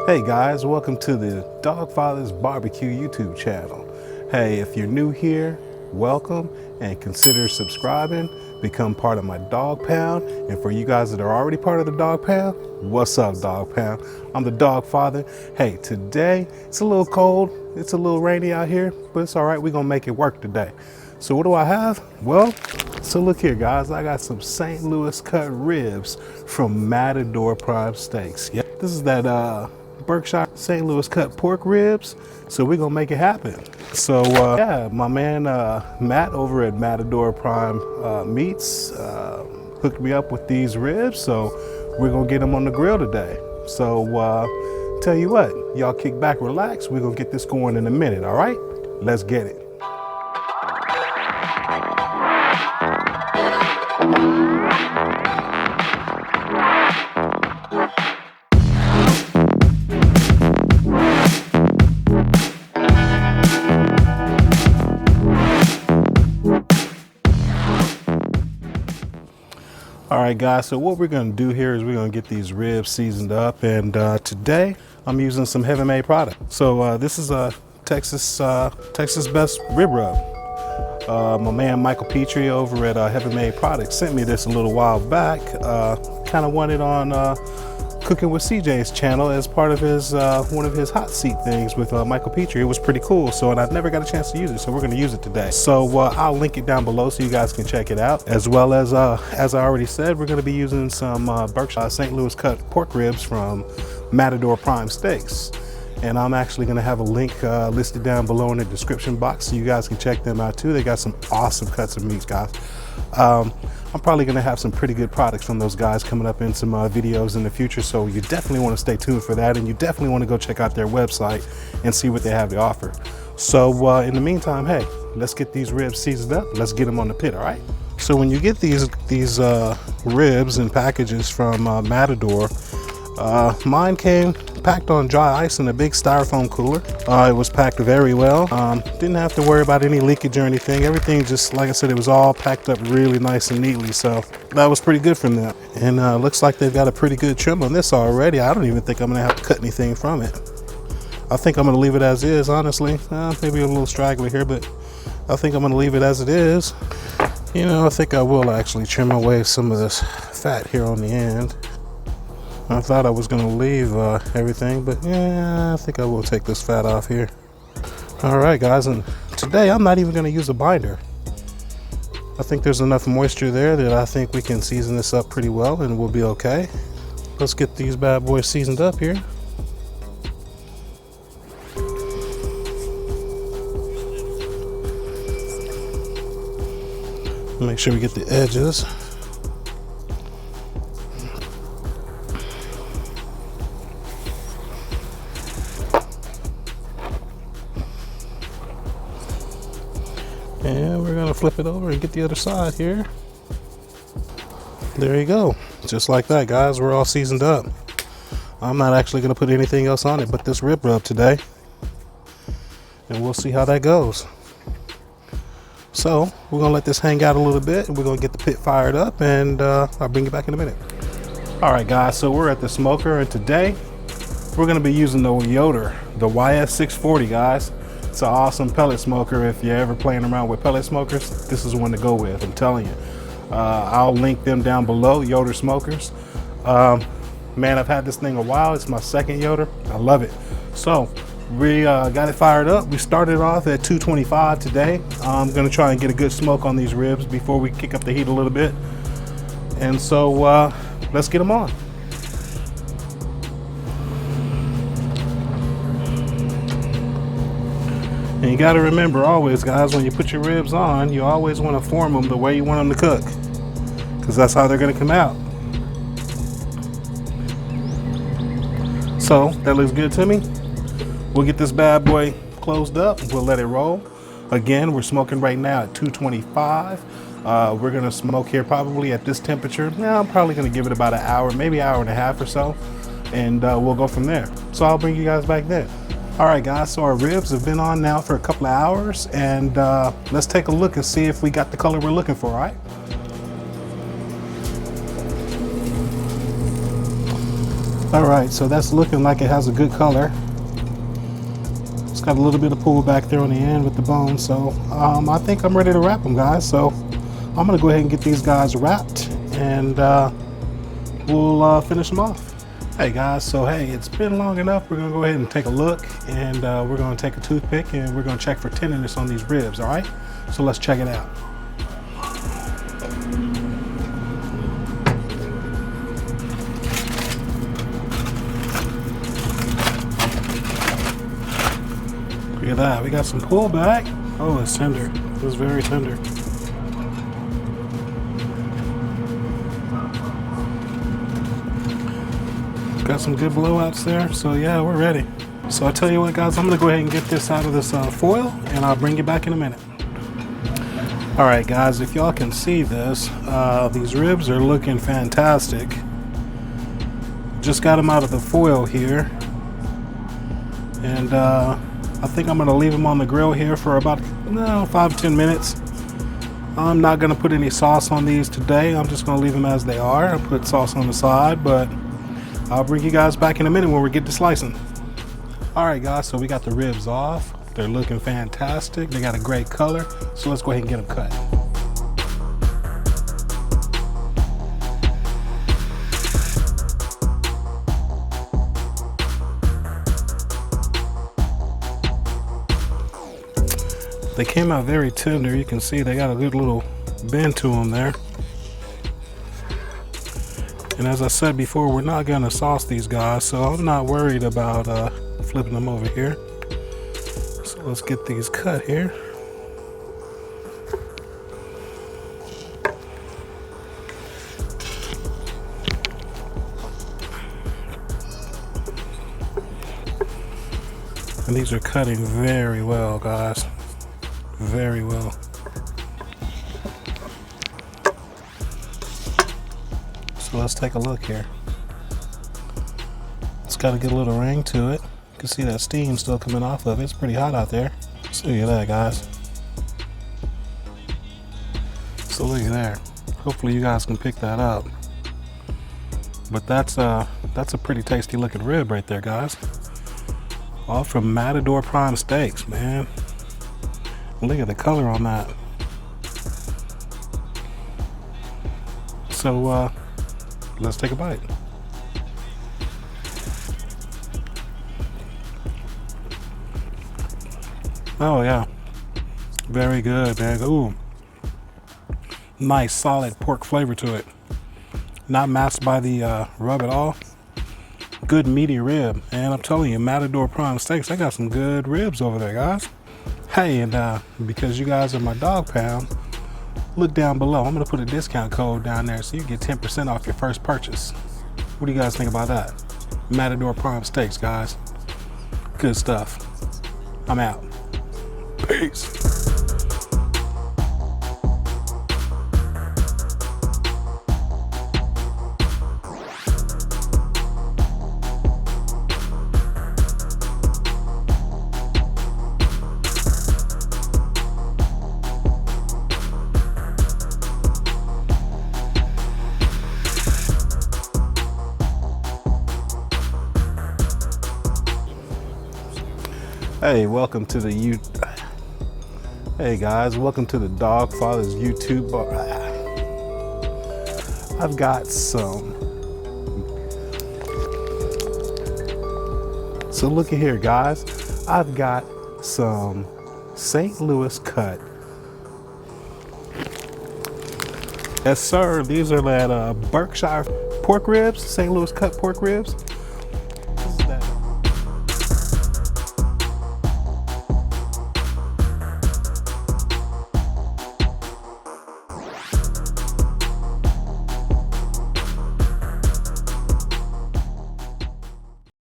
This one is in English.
Hey guys, welcome to the Dogfather's Barbecue YouTube channel. Hey, if you're new here, welcome and consider subscribing, become part of my dog pound. And for you guys that are already part of the dog pound, what's up dog pound? I'm the Dogfather. Hey, today it's a little cold, it's a little rainy out here, but it's all right, we're gonna make it work today. So what do I have? Well, so look here guys, I got some St. Louis cut ribs from Matador Prime Steaks. Yep, this is that Berkshire St. Louis cut pork ribs, so we're gonna make it happen. So yeah, my man Matt over at Matador Prime Meats hooked me up with these ribs, so we're gonna get them on the grill today. So tell you what, y'all kick back, relax, we're gonna get this going in a minute. All right, let's get it. All right guys, so what we're gonna do here is we're gonna get these ribs seasoned up, and today I'm using some Heaven Made product. So this is a Texas Best Rib Rub. My man Michael Petrie over at Heaven Made Products sent me this a little while back. Kind of wanted on Cooking with CJ's channel as part of his one of his hot seat things with Michael Petrie. It was pretty cool, so, and I've never got a chance to use it, so we're going to use it today. So I'll link it down below so you guys can check it out, as well as I already said, we're going to be using some Berkshire St. Louis cut pork ribs from Matador Prime Steaks, and I'm actually going to have a link listed down below in the description box so you guys can check them out too. They got some awesome cuts of meats, guys. I'm probably going to have some pretty good products from those guys coming up in some videos in the future, so you definitely want to stay tuned for that, and you definitely want to go check out their website and see what they have to offer. So in the meantime, hey, let's get these ribs seasoned up. Let's get them on the pit, all right? So when you get these ribs in packages from Matador, mine came packed on dry ice in a big styrofoam cooler. It was packed very well. Didn't have to worry about any leakage or anything. Everything just, like I said, it was all packed up really nice and neatly. So that was pretty good from them. And looks like they've got a pretty good trim on this already. I don't even think I'm gonna have to cut anything from it. I think I'm gonna leave it as is, honestly. Maybe a little straggly here, but I think I'm gonna leave it as it is. You know, I think I will actually trim away some of this fat here on the end. I thought I was gonna leave everything, but yeah, I think I will take this fat off here. All right, guys, and today I'm not even gonna use a binder. I think there's enough moisture there that I think we can season this up pretty well and we'll be okay. Let's get these bad boys seasoned up here. Make sure we get the edges. And we're gonna flip it over and get the other side here. There you go. Just like that, guys, we're all seasoned up. I'm not actually gonna put anything else on it but this rib rub today. And we'll see how that goes. So we're gonna let this hang out a little bit and we're gonna get the pit fired up, and I'll bring you back in a minute. All right, guys, so we're at the smoker, and today we're gonna be using the Yoder, the YS640, guys. It's an awesome pellet smoker. If you're ever playing around with pellet smokers, this is one to go with, I'm telling you. I'll link them down below, Yoder smokers. Man, I've had this thing a while. It's my second Yoder. I love it. So we got it fired up. We started off at 225 today. I'm gonna try and get a good smoke on these ribs before we kick up the heat a little bit. And so let's get them on. And you got to remember always, guys, when you put your ribs on, you always want to form them the way you want them to cook, because that's how they're going to come out. So that looks good to me. We'll get this bad boy closed up. We'll let it roll. Again, we're smoking right now at 225. We're going to smoke here probably at this temperature. Now I'm probably going to give it about an hour, maybe an hour and a half or so, and we'll go from there. So I'll bring you guys back then. All right, guys, so our ribs have been on now for a couple of hours, and let's take a look and see if we got the color we're looking for, all right? All right, so that's looking like it has a good color. It's got a little bit of pull back there on the end with the bone. So I think I'm ready to wrap them, guys. So I'm gonna go ahead and get these guys wrapped, and we'll finish them off. Hey guys, so hey, it's been long enough. We're gonna go ahead and take a look, and we're gonna take a toothpick and we're gonna check for tenderness on these ribs, all right? So let's check it out. Look at that, we got some pullback. Oh, it's tender, it's very tender. Got some good blowouts there, so yeah, we're ready. So I tell you what, guys, I'm gonna go ahead and get this out of this foil, and I'll bring you back in a minute. All right, guys, if y'all can see this, these ribs are looking fantastic. Just got them out of the foil here, and I think I'm gonna leave them on the grill here for about 5-10 minutes. I'm not gonna put any sauce on these today. I'm just gonna leave them as they are. I'll put sauce on the side, but I'll bring you guys back in a minute when we get to slicing. All right, guys, so we got the ribs off. They're looking fantastic. They got a great color. So let's go ahead and get them cut. They came out very tender. You can see they got a good little bend to them there. And as I said before, we're not gonna sauce these guys, so I'm not worried about flipping them over here. So let's get these cut here. And these are cutting very well, guys. Very well. So let's take a look here. It's got a good little ring to it. You can see that steam still coming off of it. It's pretty hot out there. So look at that, guys. So look at there. Hopefully you guys can pick that up. But that's a pretty tasty looking rib right there, guys. All from Matador Prime Steaks, man. Look at the color on that. So let's take a bite. Oh yeah, very good, man. Ooh, nice solid pork flavor to it. Not masked by the rub at all. Good meaty rib, and I'm telling you, Matador Prime Steaks, I got some good ribs over there, guys. Hey, and because you guys are my dog pound, look down below. I'm gonna put a discount code down there so you get 10% off your first purchase. What do you guys think about that? Matador Prime Steaks, guys. Good stuff. I'm out. Peace. Hey, welcome to the Hey guys, welcome to the Dog Father's YouTube bar. I've got some. So look at here, guys. I've got some St. Louis cut. Yes, sir. These are that Berkshire pork ribs, St. Louis cut pork ribs.